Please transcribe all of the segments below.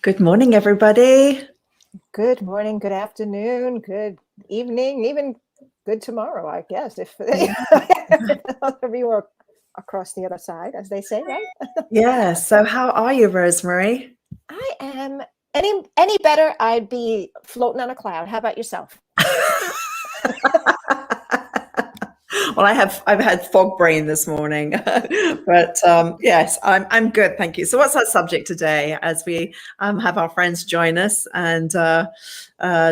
Good morning, everybody. Good morning, good afternoon, good evening, even good tomorrow, I guess, if Yeah. those of you are across the other side, as they say, right? Yeah. So how are you, Rosemary? I am any better, I'd be floating on a cloud. How about yourself? Well, I've had fog brain this morning, but yes, I'm good, thank you. So, what's our subject today? As we have our friends join us and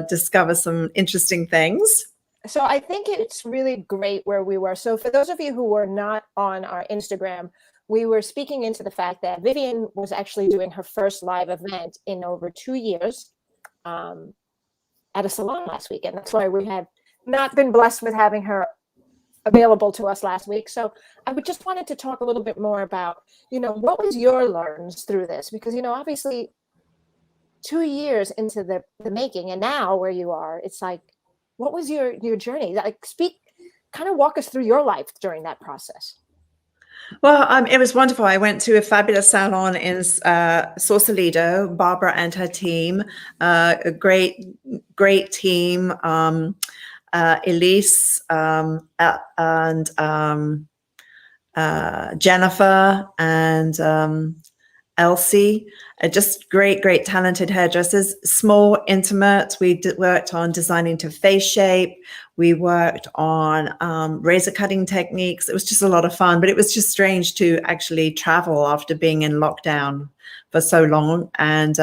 discover some interesting things. So I think it's really great where we were. So for those of you who were not on our Instagram, we were speaking into the fact that Vivian was actually doing her first live event in over 2 years. Um, at a salon last week, and that's why we had not been blessed with having her available to us last week. So I would just wanted to talk a little bit more about, what was your learns through this? Because, obviously 2 years into the making and now where you are, it's like, what was your journey? Like kind of walk us through your life during that process. Well, it was wonderful. I went to a fabulous salon in Sausalito. Barbara and her team, a great team. Elise and Jennifer and Elsie, just great, talented hairdressers. Small, intimate. We worked on designing to face shape. We worked on razor cutting techniques. It was just a lot of fun, but it was just strange to actually travel after being in lockdown for so long. And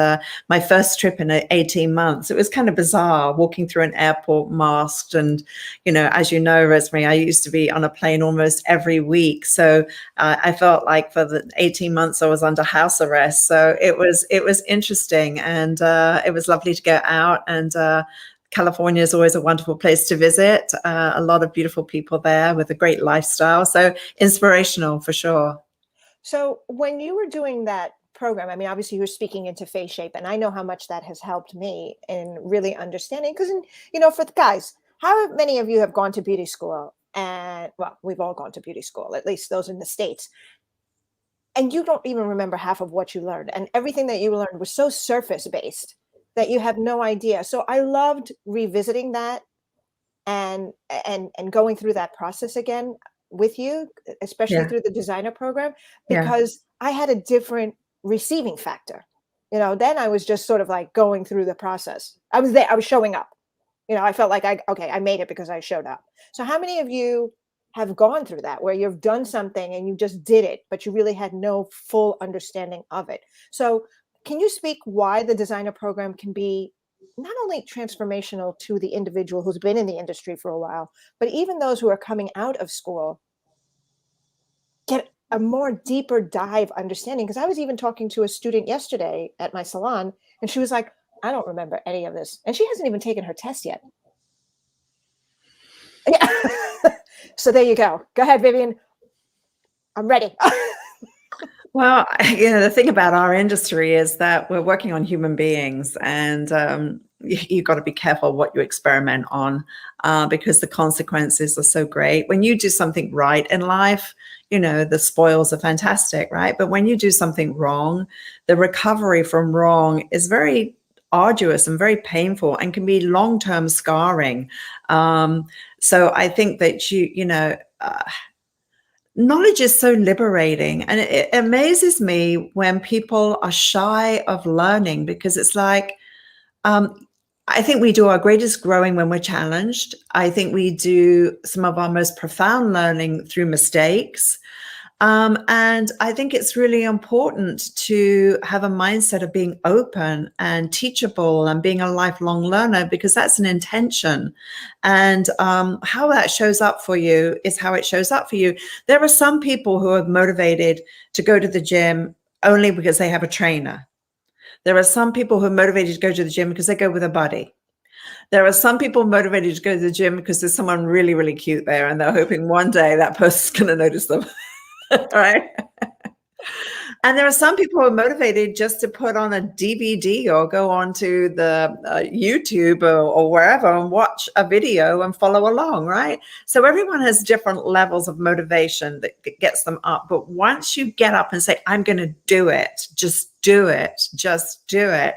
my first trip in 18 months, it was kind of bizarre walking through an airport masked. And, as you know, Rosemary, I used to be on a plane almost every week. So I felt like for the 18 months I was under house arrest. So it was interesting, and it was lovely to go out. And California is always a wonderful place to visit. A lot of beautiful people there with a great lifestyle. So inspirational for sure. So when you were doing that program, I mean, obviously you're speaking into face shape, and I know how much that has helped me in really understanding. Because, for the guys, how many of you have gone to beauty school? And well, we've all gone to beauty school, at least those in the States. And you don't even remember half of what you learned. And everything that you learned was so surface based that you have no idea. So I loved revisiting that and going through that process again with you, especially Yeah. through the designer program, Yeah. because I had a different receiving factor. Then I was just sort of like going through the process. I was there, I was showing up. I felt like I made it because I showed up. So how many of you have gone through that where you've done something and you just did it, but you really had no full understanding of it? So can you speak why the designer program can be not only transformational to the individual who's been in the industry for a while, but even those who are coming out of school get a more deeper dive understanding? Because I was even talking to a student yesterday at my salon, and she was like, I don't remember any of this. And she hasn't even taken her test yet. Yeah. So there you go. Go ahead, Vivian. I'm ready. Well, the thing about our industry is that we're working on human beings, and you've got to be careful what you experiment on because the consequences are so great. When you do something right in life, the spoils are fantastic, right? But when you do something wrong, the recovery from wrong is very arduous and very painful and can be long-term scarring. So I think that knowledge is so liberating, and it amazes me when people are shy of learning, because it's like, I think we do our greatest growing when we're challenged. I think we do some of our most profound learning through mistakes. And I think it's really important to have a mindset of being open and teachable and being a lifelong learner, because that's an intention. And how that shows up for you is how it shows up for you. There are some people who are motivated to go to the gym only because they have a trainer. There are some people who are motivated to go to the gym because they go with a buddy. There are some people motivated to go to the gym because there's someone really, really cute there, and they're hoping one day that person's going to notice them. Right. And there are some people who are motivated just to put on a DVD or go onto the YouTube or wherever and watch a video and follow along, right? So everyone has different levels of motivation that gets them up. But once you get up and say, I'm going to do it, just do it, just do it,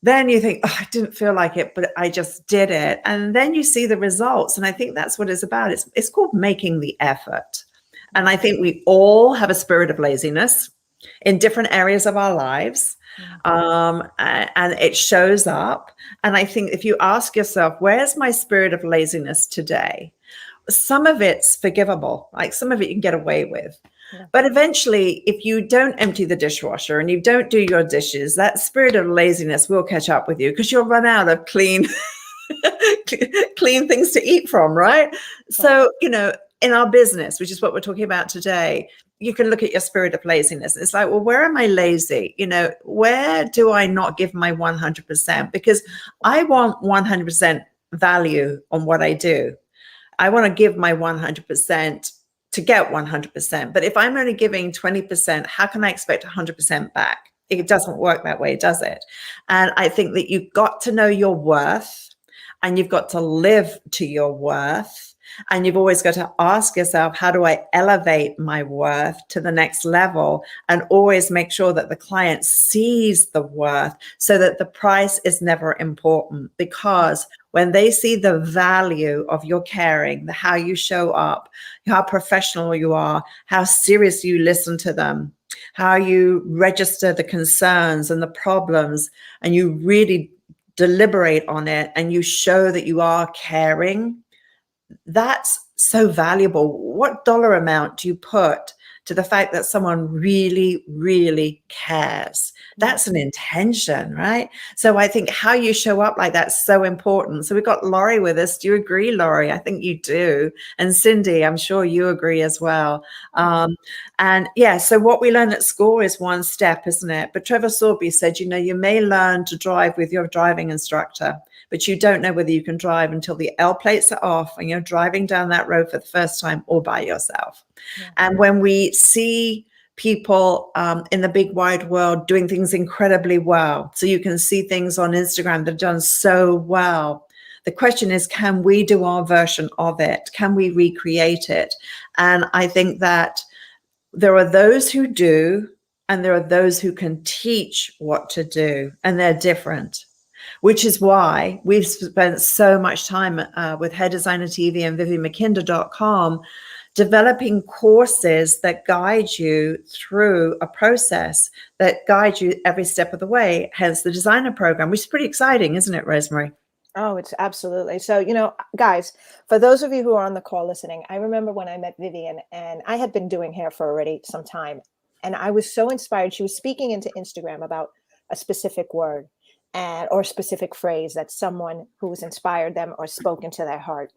then you think, oh, I didn't feel like it, but I just did it. And then you see the results. And I think that's what it's about. It's called making the effort. And I think we all have a spirit of laziness in different areas of our lives. And it shows up. And I think if you ask yourself, where's my spirit of laziness today? Some of it's forgivable, like some of it you can get away with. Yeah. But eventually, if you don't empty the dishwasher and you don't do your dishes, that spirit of laziness will catch up with you because you'll run out of clean things to eat from, right? So, in our business, which is what we're talking about today, you can look at your spirit of laziness. It's like, well, where am I lazy? Where do I not give my 100%? Because I want 100% value on what I do. I want to give my 100% to get 100%. But if I'm only giving 20%, how can I expect 100% back? It doesn't work that way, does it? And I think that you've got to know your worth and you've got to live to your worth. And you've always got to ask yourself, how do I elevate my worth to the next level? And always make sure that the client sees the worth so that the price is never important. Because when they see the value of your caring, how you show up, how professional you are, how serious you listen to them, how you register the concerns and the problems, and you really deliberate on it, and you show that you are caring, that's so valuable. What dollar amount do you put to the fact that someone really, really cares? That's an intention, right? So I think how you show up like that's so important. So we've got Laurie with us. Do you agree, Laurie? I think you do. And Cindy, I'm sure you agree as well. And yeah, so what we learn at school is one step, isn't it? But Trevor Sorbie said, you may learn to drive with your driving instructor, but you don't know whether you can drive until the L plates are off and you're driving down that road for the first time all by yourself. Yeah. And when we see people in the big wide world doing things incredibly well, so you can see things on Instagram that are done so well, the question is, can we do our version of it? Can we recreate it? And I think that there are those who do, and there are those who can teach what to do, and they're different. Which is why we've spent so much time with Hair Designer TV and VivianMcKinder.com developing courses that guide you through a process that guide you every step of the way, hence the designer program, which is pretty exciting, isn't it, Rosemary? Oh, it's absolutely. So, guys, for those of you who are on the call listening, I remember when I met Vivian, and I had been doing hair for already some time, and I was so inspired. She was speaking into Instagram about a specific word or a specific phrase that someone who was inspired them or spoke into their heart.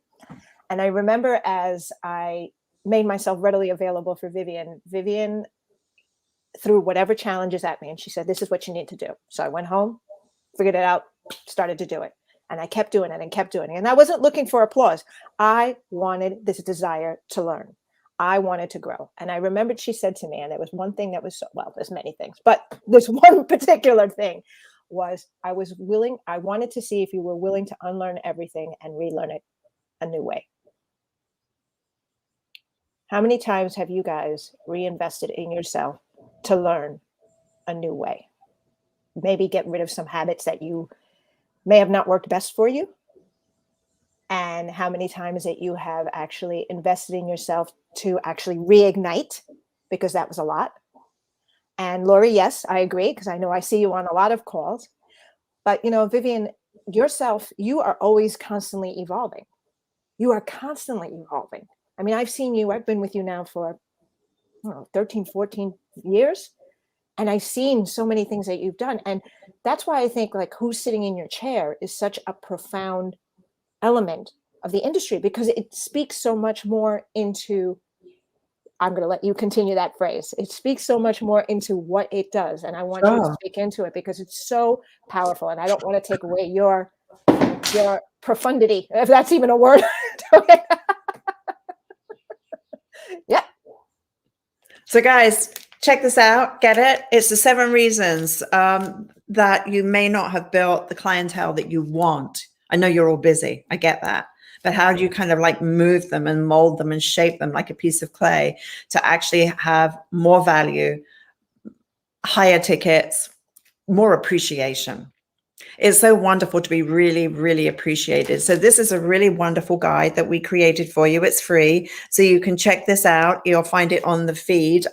And I remember as I made myself readily available for Vivian threw whatever challenges at me. And she said, this is what you need to do. So I went home, figured it out, started to do it. And I kept doing it and kept doing it. And I wasn't looking for applause. I wanted this desire to learn. I wanted to grow. And I remembered she said to me, and there was one thing that was there's many things, but this one particular thing was I wanted to see if you were willing to unlearn everything and relearn it a new way. How many times have you guys reinvested in yourself to learn a new way? Maybe get rid of some habits that you may have not worked best for you. And how many times that you have actually invested in yourself to actually reignite, because that was a lot. And Laurie, yes, I agree, because I know I see you on a lot of calls. But, Vivian, yourself, you are always constantly evolving. You are constantly evolving. I mean, I've been with you now for 13, 14 years. And I've seen so many things that you've done. And that's why I think who's sitting in your chair is such a profound element of the industry, because it speaks so much more into, I'm going to let you continue that phrase. It speaks so much more into what it does. And I want you to speak into it because it's so powerful. And I don't want to take away your profundity, if that's even a word. Yeah. So guys, check this out. Get it? It's the 7 reasons that you may not have built the clientele that you want. I know you're all busy. I get that. But how do you kind of like move them and mold them and shape them like a piece of clay to actually have more value, higher tickets, more appreciation? It's so wonderful to be really, really appreciated. So this is a really wonderful guide that we created for you. It's free, so you can check this out. You'll find it on the feed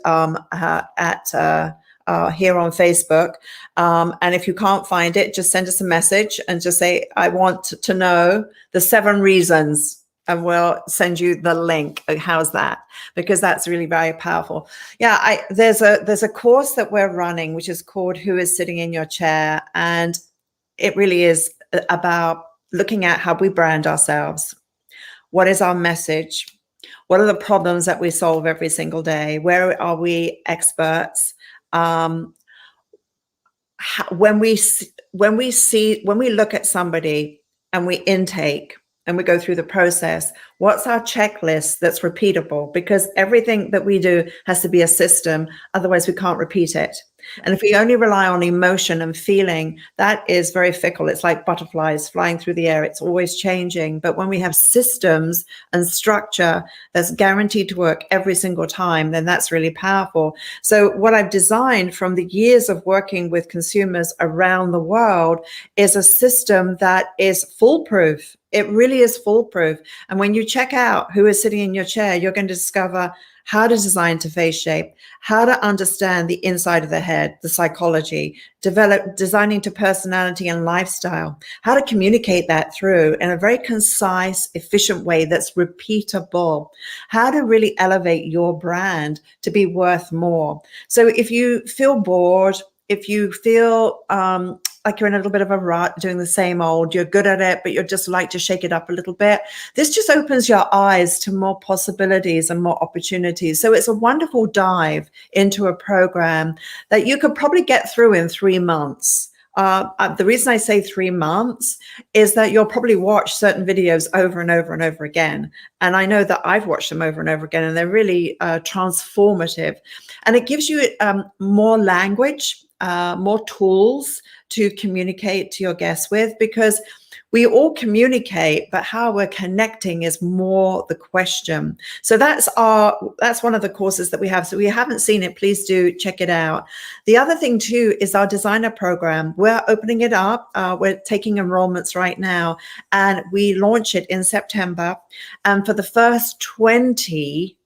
here on Facebook. And if you can't find it, just send us a message and just say, I want to know the 7 reasons. And we'll send you the link. How's that? Because that's really very powerful. Yeah, there's a course that we're running, which is called Who is Sitting in Your Chair? And it really is about looking at how we brand ourselves. What is our message? What are the problems that we solve every single day? Where are we experts? When we look at somebody and we intake and we go through the process, what's our checklist that's repeatable? Because everything that we do has to be a system, otherwise we can't repeat it. And if we only rely on emotion and feeling, that is very fickle. It's like butterflies flying through the air. It's always changing. But when we have systems and structure that's guaranteed to work every single time, then that's really powerful. So what I've designed from the years of working with consumers around the world is a system that is foolproof. It really is foolproof. And when you check out Who is Sitting in Your Chair, you're going to discover how to design to face shape, how to understand the inside of the head, the psychology, designing to personality and lifestyle, how to communicate that through in a very concise, efficient way that's repeatable, how to really elevate your brand to be worth more. So if you feel bored, if you feel like you're in a little bit of a rut doing the same old, you're good at it, but you'd just like to shake it up a little bit, this just opens your eyes to more possibilities and more opportunities. So it's a wonderful dive into a program that you could probably get through in 3 months. The reason I say 3 months is that you'll probably watch certain videos over and over and over again. And I know that I've watched them over and over again, and they're really transformative. And it gives you more language, more tools to communicate to your guests with, because we all communicate, but how we're connecting is more the question. So that's one of the courses that we have. So if you haven't seen it, please do check it out. The other thing too is our designer program. We're opening it up. We're taking enrollments right now, and we launch it in September. And for the first 20,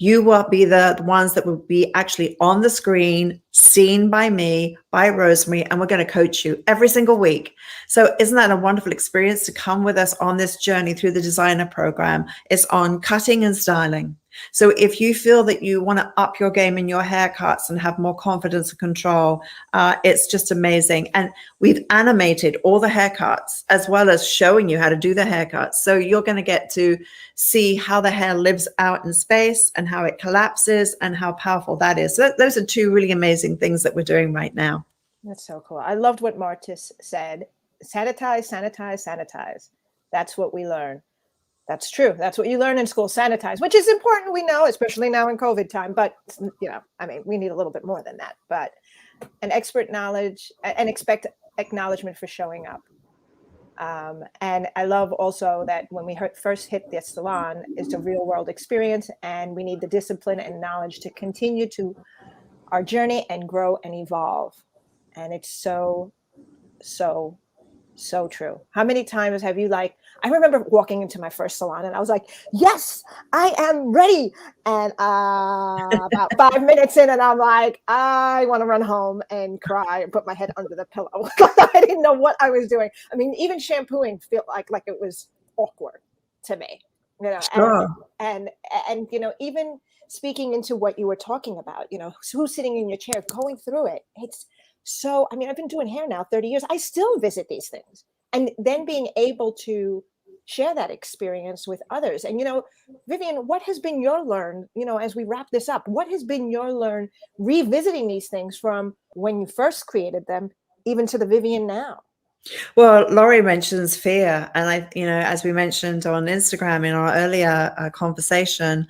you will be the ones that will be actually on the screen, seen by me, by Rosemary, and we're going to coach you every single week. So isn't that a wonderful experience to come with us on this journey through the designer program? It's on cutting and styling. So if you feel that you want to up your game in your haircuts and have more confidence and control, it's just amazing. And we've animated all the haircuts as well as showing you how to do the haircuts. So you're going to get to see how the hair lives out in space and how it collapses and how powerful that is. So those are 2 really amazing things that we're doing right now. That's so cool. I loved what Martis said. Sanitize, sanitize, sanitize. That's what we learn. That's true. That's what you learn in school, sanitize, which is important, we know, especially now in COVID time. But, we need a little bit more than that. But an expert knowledge and expect acknowledgement for showing up. And I love also that when we first hit the salon, it's a real world experience, and we need the discipline and knowledge to continue to our journey and grow and evolve. And it's so, so, so true. How many times have you I remember walking into my first salon and I was like, yes, I am ready. And about 5 minutes in and I'm like, I want to run home and cry and put my head under the pillow. I didn't know what I was doing. I mean, even shampooing felt like it was awkward to me, Sure. and even speaking into what you were talking about, who's sitting in your chair, going through it. It's so, I've been doing hair now 30 years. I still visit these things. And then being able to share that experience with others. And, Vivian, what has been your learn, as we wrap this up, what has been your learn revisiting these things from when you first created them, even to the Vivian now? Well, Laurie mentions fear. And as we mentioned on Instagram in our earlier conversation,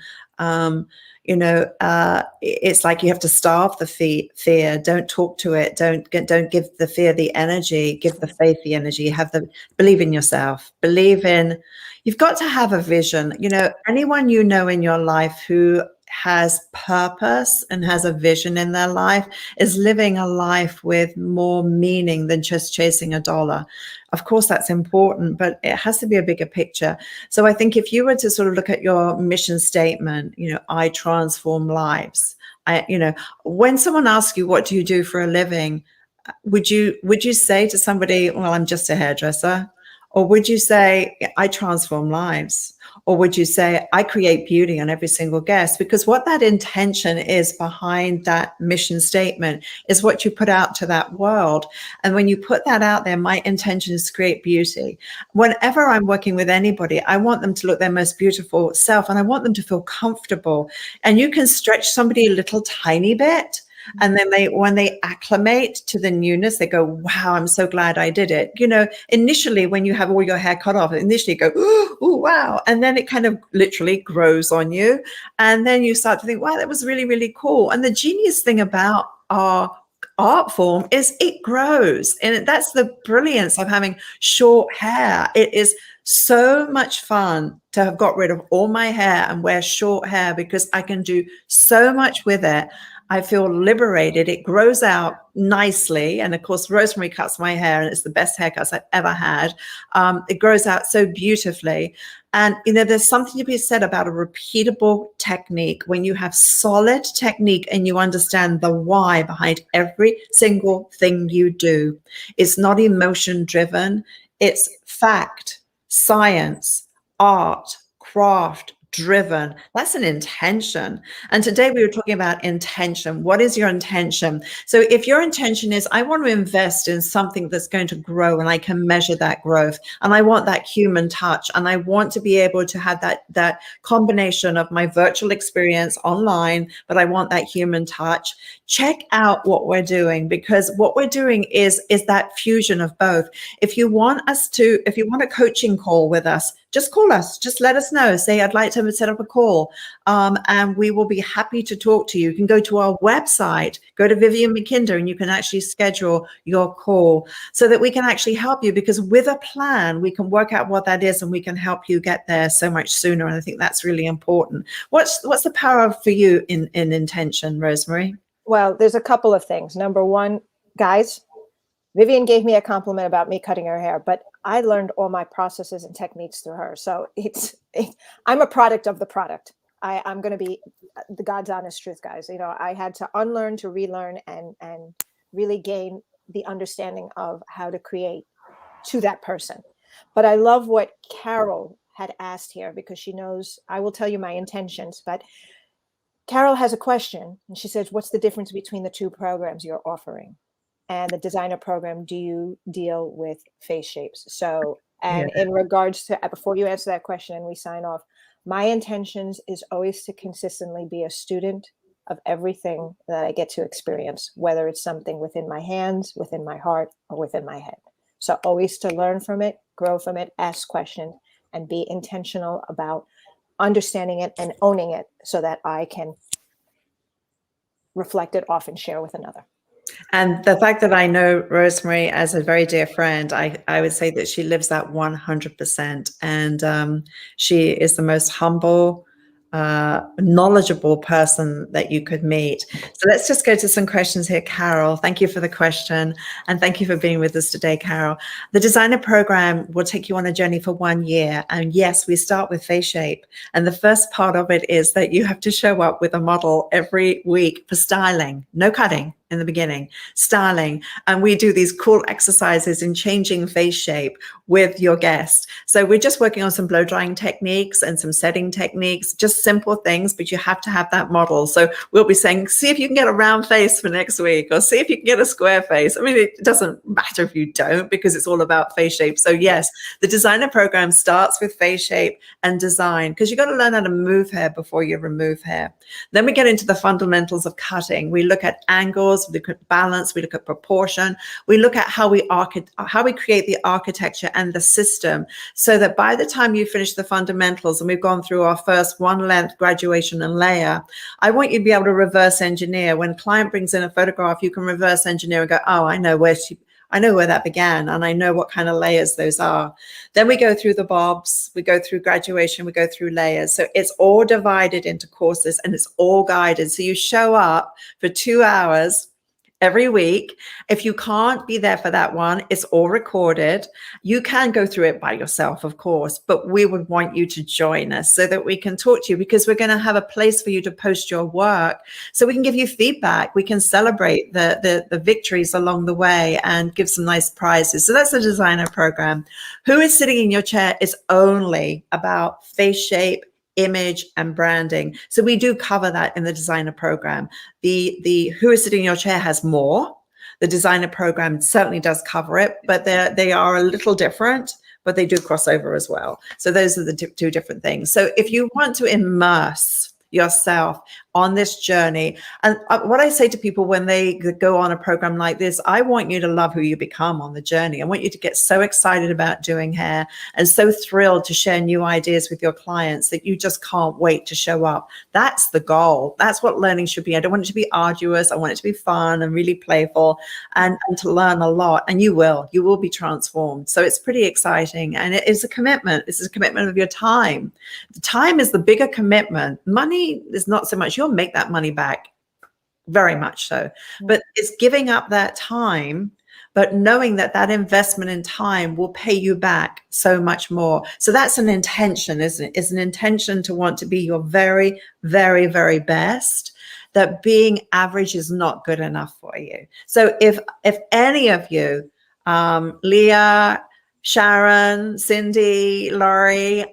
It's like you have to starve the fear. Don't talk to it. Don't give the fear the energy. Give the faith the energy. Believe in yourself. You've got to have a vision. Anyone in your life who has purpose and has a vision in their life is living a life with more meaning than just chasing a dollar. Of course, that's important, but it has to be a bigger picture. So I think if you were to sort of look at your mission statement, I transform lives. When someone asks you, what do you do for a living? Would you say to somebody, well, I'm just a hairdresser? Or would you say, I transform lives? Or would you say, I create beauty on every single guest? Because what that intention is behind that mission statement is what you put out to that world. And when you put that out there, my intention is to create beauty. Whenever I'm working with anybody, I want them to look their most beautiful self, and I want them to feel comfortable. And you can stretch somebody a little tiny bit. And then when they acclimate to the newness, they go, wow, I'm so glad I did it. Initially, when you have all your hair cut off, initially you go, oh, wow. And then it kind of literally grows on you. And then you start to think, wow, that was really, really cool. And the genius thing about our art form is it grows. And that's the brilliance of having short hair. It is so much fun to have got rid of all my hair and wear short hair, because I can do so much with it. I feel liberated. It grows out nicely. And of course, Rosemary cuts my hair, and it's the best haircuts I've ever had. It grows out so beautifully. And, there's something to be said about a repeatable technique. When you have solid technique and you understand the why behind every single thing you do, it's not emotion driven. It's fact, science, art, craft driven. That's an intention. And today we were talking about intention. What is your intention? So if your intention is, I want to invest in something that's going to grow and I can measure that growth, and I want that human touch, and I want to be able to have that combination of my virtual experience online, but I want that human touch, check out what we're doing, because what we're doing is that fusion of both. If you want a coaching call with us, just call us. Just let us know. Say, I'd like to set up a call, and we will be happy to talk to you. You can go to our website, go to Vivian McKinder, and you can actually schedule your call so that we can actually help you, because with a plan, we can work out what that is and we can help you get there so much sooner. And I think that's really important. What's the power for you in intention, Rosemary? Well, there's a couple of things. Number one, guys, Vivian gave me a compliment about me cutting her hair, but I learned all my processes and techniques through her. So I'm a product of the product. I'm going to be the God's honest truth, guys. I had to unlearn to relearn and really gain the understanding of how to create to that person. But I love what Carol had asked here, because she knows I will tell you my intentions, but Carol has a question, and she says, what's the difference between the two programs you're offering? And the designer program, do you deal with face shapes? So, and in regards to, before you answer that question and we sign off, my intentions is always to consistently be a student of everything that I get to experience, whether it's something within my hands, within my heart, or within my head. So always to learn from it, grow from it, ask questions, and be intentional about understanding it and owning it so that I can reflect it off and share with another. And the fact that I know Rosemary as a very dear friend, I would say that she lives that 100%. And she is the most humble, knowledgeable person that you could meet. So let's just go to some questions here. Carol, thank you for the question. And thank you for being with us today, Carol. The designer program will take you on a journey for 1 year. And yes, we start with face shape. And the first part of it is that you have to show up with a model every week for styling, no cutting. In the beginning, styling. And we do these cool exercises in changing face shape with your guest. So we're just working on some blow drying techniques and some setting techniques, just simple things, but you have to have that model. So we'll be saying, see if you can get a round face for next week, or see if you can get a square face. I mean, it doesn't matter if you don't, because it's all about face shape. So yes, the designer program starts with face shape and design, because you've got to learn how to move hair before you remove hair. Then we get into the fundamentals of cutting. We look at angles, angles, we look at balance, we look at proportion, we look at how we create the architecture and the system, so that by the time you finish the fundamentals and we've gone through our first one length graduation and layer, I want you to be able to reverse engineer. When a client brings in a photograph, you can reverse engineer and go, oh, I know where that began, and I know what kind of layers those are. Then we go through the bobs, we go through graduation, we go through layers. So it's all divided into courses and it's all guided. So you show up for 2 hours every week. If you can't be there for that one, it's all recorded. You can go through it by yourself, of course, but we would want you to join us so that we can talk to you, because we're going to have a place for you to post your work so we can give you feedback. We can celebrate the victories along the way and give some nice prizes. So that's the designer program. Who is Sitting in Your Chair is only about face shape, image, and branding. So we do cover that in the designer program. The Who is Sitting in Your Chair has more. The designer program certainly does cover it, but they are a little different, but they do cross over as well. So those are the two different things. So if you want to immerse yourself on this journey, and what I say to people when they go on a program like this, I want you to love who you become on the journey. I want you to get so excited about doing hair and so thrilled to share new ideas with your clients that you just can't wait to show up. That's the goal. That's what learning should be. I don't want it to be arduous. I want it to be fun and really playful, and to learn a lot. And you will be transformed. So it's pretty exciting, and it is a commitment. This is a commitment of your time. The time is the bigger commitment. Money is not so much. You'll make that money back, very much so, but it's giving up that time, but knowing that that investment in time will pay you back so much more. So that's an intention, isn't it? It's an intention to want to be your very, very, very best, that being average is not good enough for you. So if any of you, Leah, Sharon, Cindy, Laurie,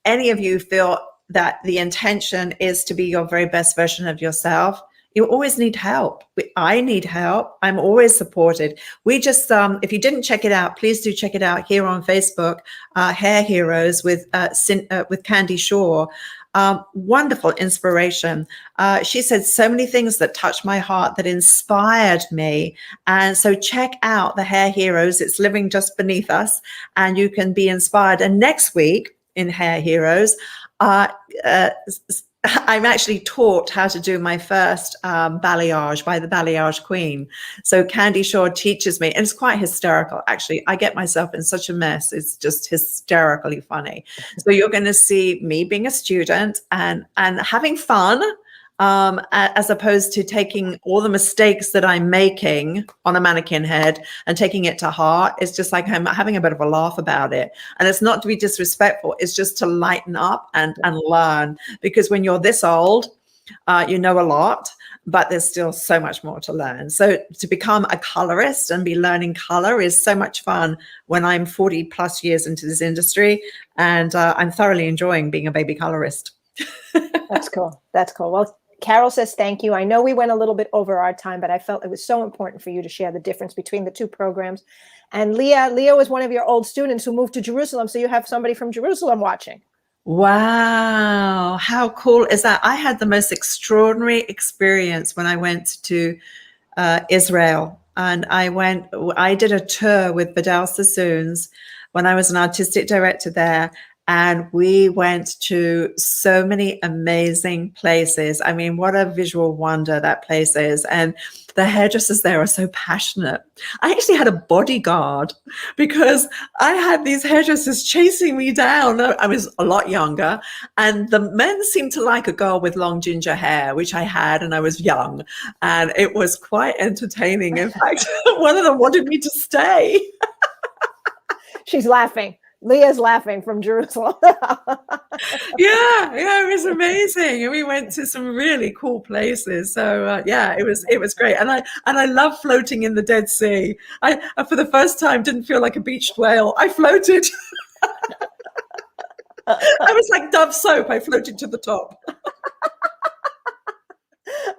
any of you feel that the intention is to be your very best version of yourself, you always need help. I need help. I'm always supported. We just, if you didn't check it out, please do check it out here on Facebook, Hair Heroes with Candy Shaw. Wonderful inspiration. She said so many things that touched my heart, that inspired me. And so check out the Hair Heroes. It's living just beneath us, and you can be inspired. And next week in Hair Heroes, I'm actually taught how to do my first balayage by the Balayage Queen. So Candy Shaw teaches me, and it's quite hysterical, actually. I get myself in such a mess. It's just hysterically funny. So you're going to see me being a student and having fun, as opposed to taking all the mistakes that I'm making on a mannequin head and taking it to heart. It's just like I'm having a bit of a laugh about it. And it's not to be disrespectful. It's just to lighten up and learn. Because when you're this old, you know a lot, but there's still so much more to learn. So to become a colorist and be learning color is so much fun when I'm 40 plus years into this industry. And I'm thoroughly enjoying being a baby colorist. That's cool. That's cool. Well, Carol says, thank you. I know we went a little bit over our time, but I felt it was so important for you to share the difference between the two programs. And Leah was one of your old students who moved to Jerusalem. So you have somebody from Jerusalem watching. Wow. How cool is that? I had the most extraordinary experience when I went to Israel. And I did a tour with Badal Sassoons when I was an artistic director there. And we went to so many amazing places. I mean, what a visual wonder that place is. And the hairdressers there are so passionate. I actually had a bodyguard because I had these hairdressers chasing me down. I was a lot younger. And the men seemed to like a girl with long ginger hair, which I had, and I was young. And it was quite entertaining. In fact, one of them wanted me to stay. She's laughing. Leah's laughing from Jerusalem. yeah, it was amazing, and we went to some really cool places. So yeah, it was great, and I love floating in the Dead Sea. I for the first time didn't feel like a beached whale. I floated. I was like Dove soap. I floated to the top.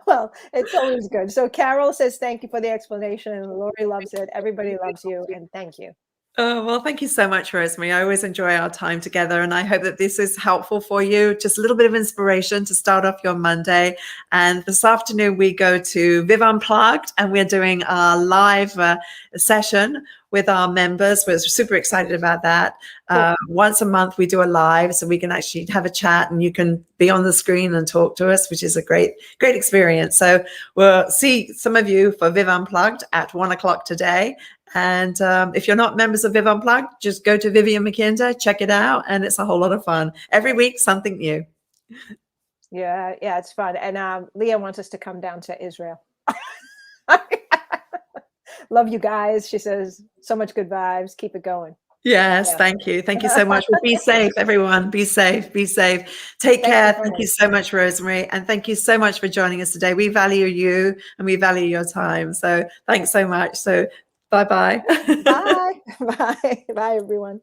Well, it's always good. So Carol says, thank you for the explanation. Lori loves it. Everybody loves you. And thank you. Oh, well, thank you so much, Rosemary. I always enjoy our time together, and I hope that this is helpful for you. Just a little bit of inspiration to start off your Monday. And this afternoon, we go to Viv Unplugged, and we're doing our live session with our members. We're super excited about that. Cool. Once a month, we do a live, so we can actually have a chat, and you can be on the screen and talk to us, which is a great experience. So we'll see some of you for Viv Unplugged at 1 o'clock today. And if you're not members of Viv Unplugged, just go to Vivian McKinder, check it out, and it's a whole lot of fun. Every week, something new. Yeah, it's fun. And Leah wants us to come down to Israel. Love you guys. She says, so much good vibes. Keep it going. Yes, Yeah. thank you. Thank you so much. Well, be safe, everyone. Be safe. Be safe. Take care. Thank you so much, Rosemary. And thank you so much for joining us today. We value you and we value your time. So thanks so much. So bye-bye. Bye. Bye. Bye, everyone.